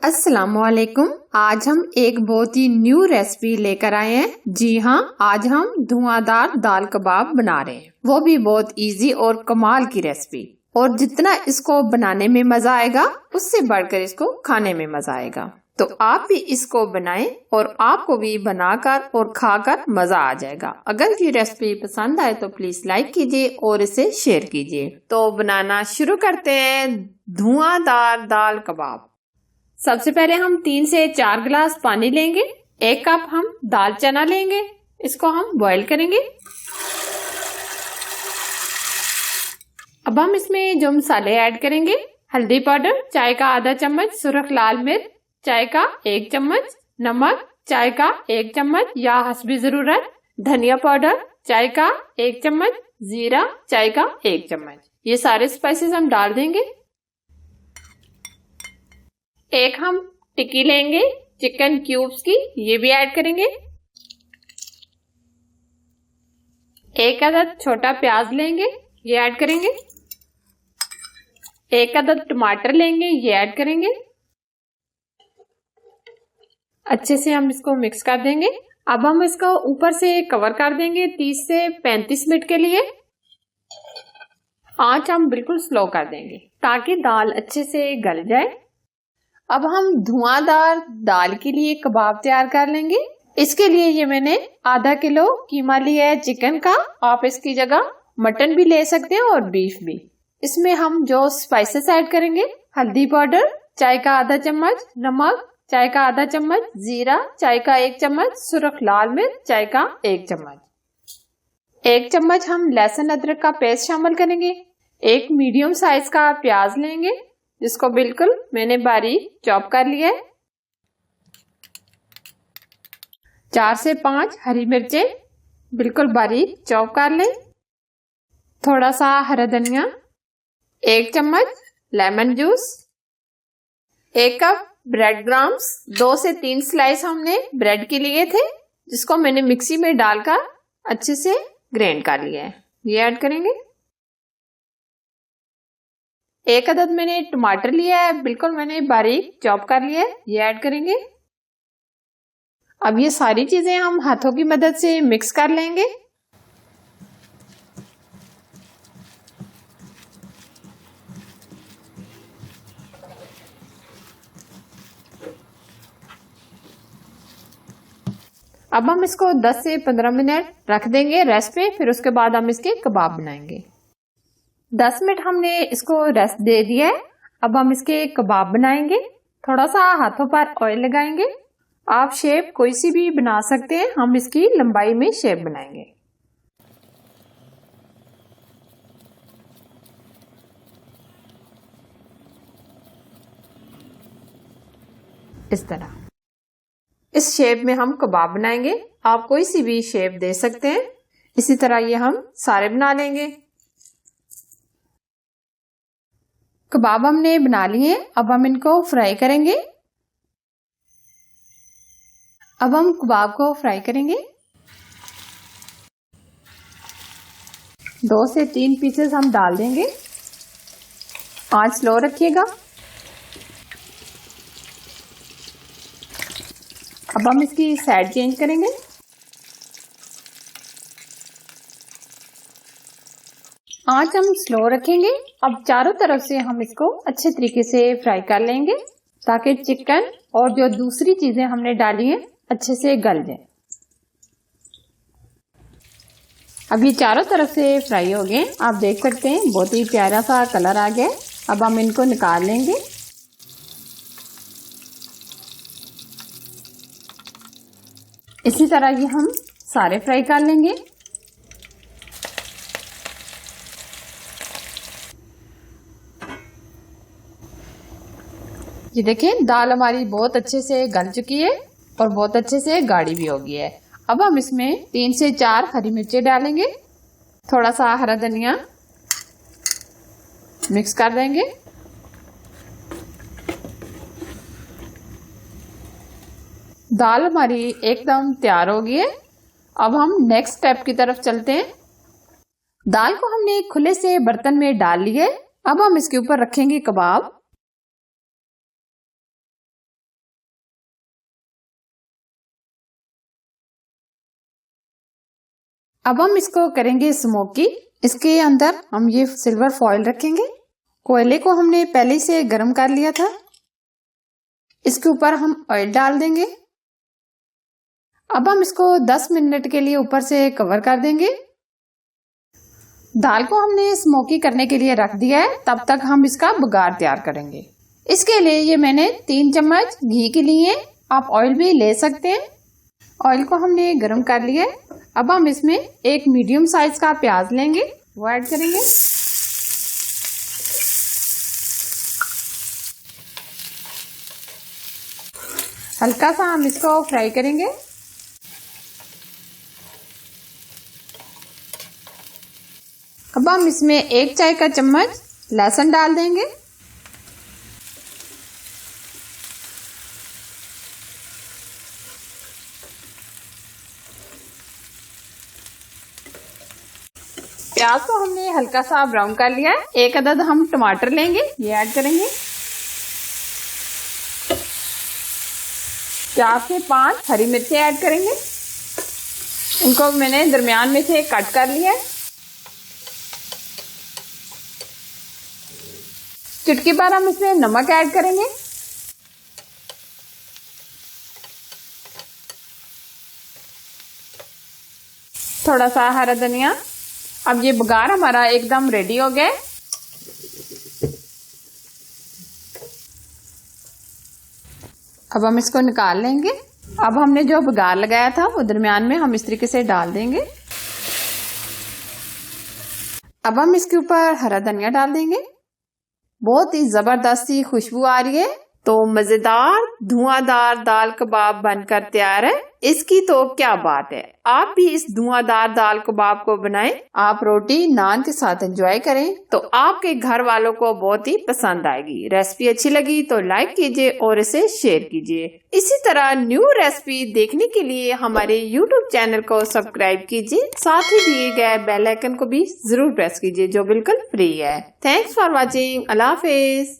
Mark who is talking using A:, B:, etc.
A: अस्सलामुअलैकुम। आज हम एक बहुत ही न्यू रेसिपी लेकर आए हैं। जी हाँ, आज हम धुआंधार दाल कबाब बना रहे हैं, वो भी बहुत इजी और कमाल की रेसिपी। और जितना इसको बनाने में मजा आएगा उससे बढ़कर इसको खाने में मजा आएगा। तो आप भी इसको बनाएं और आपको भी बनाकर और खाकर मजा आ जाएगा। अगर ये रेसिपी पसंद आए तो प्लीज लाइक कीजिए और इसे शेयर कीजिए। तो बनाना शुरू करते हैं धुआंधार दाल कबाब। सबसे पहले हम 3 से 4 गिलास पानी लेंगे। 1 कप हम दाल चना लेंगे, इसको हम बॉईल करेंगे। अब हम इसमें जो मसाले ऐड करेंगे, हल्दी पाउडर चाय का आधा चम्मच, सुरख लाल मिर्च चाय का 1 चम्मच, नमक चाय का 1 चम्मच या हस्बी जरूरत, धनिया पाउडर चाय का 1 चम्मच, जीरा चाय का 1 चम्मच। ये सारे स्पाइसेस हम डाल देंगे। एक हम टिक्की लेंगे चिकन क्यूब्स की, ये भी ऐड करेंगे। 1 अदद छोटा प्याज लेंगे, ये ऐड करेंगे। 1 अदद टमाटर लेंगे, ये ऐड करेंगे। अच्छे से हम इसको मिक्स कर देंगे। अब हम इसको ऊपर से कवर कर देंगे 30 से 35 मिनट के लिए। आंच हम बिल्कुल स्लो कर देंगे ताकि दाल अच्छे से गल जाए। अब हम धुआंधार दाल के लिए कबाब तैयार कर लेंगे। इसके लिए ये मैंने आधा किलो कीमा लिया है चिकन का। आप इसकी जगह मटन भी ले सकते हैं और बीफ भी। इसमें हम जो स्पाइसेस ऐड करेंगे, हल्दी पाउडर चाय का आधा चम्मच, नमक चाय का आधा चम्मच, जीरा चाय का 1 चम्मच, सुरख लाल मिर्च चाय का 1 चम्मच। 1 चम्मच हम लहसुन अदरक का पेस्ट शामिल करेंगे। 1 मीडियम साइज का प्याज लेंगे जिसको बिल्कुल मैंने बारीक चॉप कर लिया है। 4 से 5 हरी मिर्चें बिल्कुल बारीक चॉप कर लें। थोड़ा सा हरा धनिया, 1 चम्मच lemon juice, 1 cup bread crumbs, 2 से 3 स्लाइस हमने ब्रेड के लिए थे जिसको मैंने मिक्सी में डालकर अच्छे से ग्राइंड कर लिया है, ये ऐड करेंगे। 1 अदद मैंने टमाटर लिया है, बिल्कुल मैंने बारीक चॉप कर लिया है, ये ऐड करेंगे। अब ये सारी चीजें हम हाथों की मदद से मिक्स कर लेंगे। अब हम इसको 10 से 15 मिनट रख देंगे रेस्ट पे, फिर उसके बाद हम इसके कबाब बनाएंगे। 10 मिनट हमने इसको रेस्ट दे दिया है। अब हम इसके कबाब बनाएंगे। थोड़ा सा हाथों पर ऑयल लगाएंगे। आप शेप कोई सी भी बना सकते हैं, हम इसकी लंबाई में शेप बनाएंगे। इस तरह, इस शेप में हम कबाब बनाएंगे। आप कोई सी भी शेप दे सकते हैं। इसी तरह ये हम सारे बना लेंगे। कबाब हमने बना लिए। अब हम इनको फ्राई करेंगे। अब हम कबाब को फ्राई करेंगे। 2 से 3 पीसेस हम डाल देंगे। आंच स्लो रखिएगा। अब हम इसकी साइड चेंज करेंगे। आंच हम स्लो रखेंगे। अब चारों तरफ से हम इसको अच्छे तरीके से फ्राई कर लेंगे ताकि चिकन और जो दूसरी चीजें हमने डाली हैं अच्छे से गल जाए। अब ये चारों तरफ से फ्राई हो गए। आप देख सकते हैं बहुत ही प्यारा सा कलर आ गया। अब हम इनको निकाल लेंगे। इसी तरह ये हम सारे फ्राई कर लेंगे। ये देखें, दाल हमारी बहुत अच्छे से गल चुकी है और बहुत अच्छे से गाढ़ी भी हो गई है। अब हम इसमें 3 से 4 हरी मिर्चें डालेंगे। थोड़ा सा हरा धनिया मिक्स कर देंगे। दाल हमारी एकदम तैयार हो गई है। अब हम नेक्स्ट स्टेप की तरफ चलते हैं। दाल को हमने खुले से बर्तन में डाल लिया है। अब हम इसके ऊपर रखेंगे कबाब। अब हम इसको करेंगे स्मोकी। इसके अंदर हम ये सिल्वर फॉइल रखेंगे। कोयले को हमने पहले से गर्म कर लिया था। इसके ऊपर हम ऑयल डाल देंगे। अब हम इसको 10 मिनट के लिए ऊपर से कवर कर देंगे। दाल को हमने स्मोकी करने के लिए रख दिया है, तब तक हम इसका बघार तैयार करेंगे। इसके लिए ये मैंने 3 चम्मच घी के लिए, आप ऑयल भी ले सकते हैं। ऑयल को हमने गरम कर लिया है। अब हम इसमें एक मीडियम साइज का प्याज लेंगे, वो ऐड करेंगे। हल्का सा हम इसको फ्राई करेंगे। अब हम इसमें 1 चाय का चम्मच लहसुन डाल देंगे। प्याज को हमने हल्का सा ब्राउन कर लिया है। 1 अदद हम टमाटर लेंगे, ये ऐड करेंगे। 4 से 5 हरी मिर्ची ऐड करेंगे। इनको मैंने दरमियान में से कट कर लिया है। चुटकी भर हम इसमें नमक ऐड करेंगे। थोड़ा सा हरा धनिया। अब ये बघार हमारा एकदम रेडी हो गया। अब हम इसको निकाल लेंगे। अब हमने जो बघार लगाया था वो दरमियान में हम इस तरीके से डाल देंगे। अब हम इसके ऊपर हरा धनिया डाल देंगे। बहुत ही जबरदस्ती खुशबू आ रही है। तो मजेदार धुआंधार दाल कबाब बनकर तैयार है। इसकी तो क्या बात है। आप भी इस धुआंधार दाल कबाब को बनाएं। आप रोटी नान के साथ एंजॉय करें तो आपके घर वालों को बहुत ही पसंद आएगी। रेसिपी अच्छी लगी तो लाइक कीजिए और इसे शेयर कीजिए। इसी तरह न्यू रेसिपी देखने के लिए हमारे YouTube चैनल को सब्सक्राइब कीजिए। साथ ही दिए गए बेल आइकन को भी जरूर प्रेस कीजिए जो बिल्कुल फ्री है। Thanks for watching. Allah Hafiz.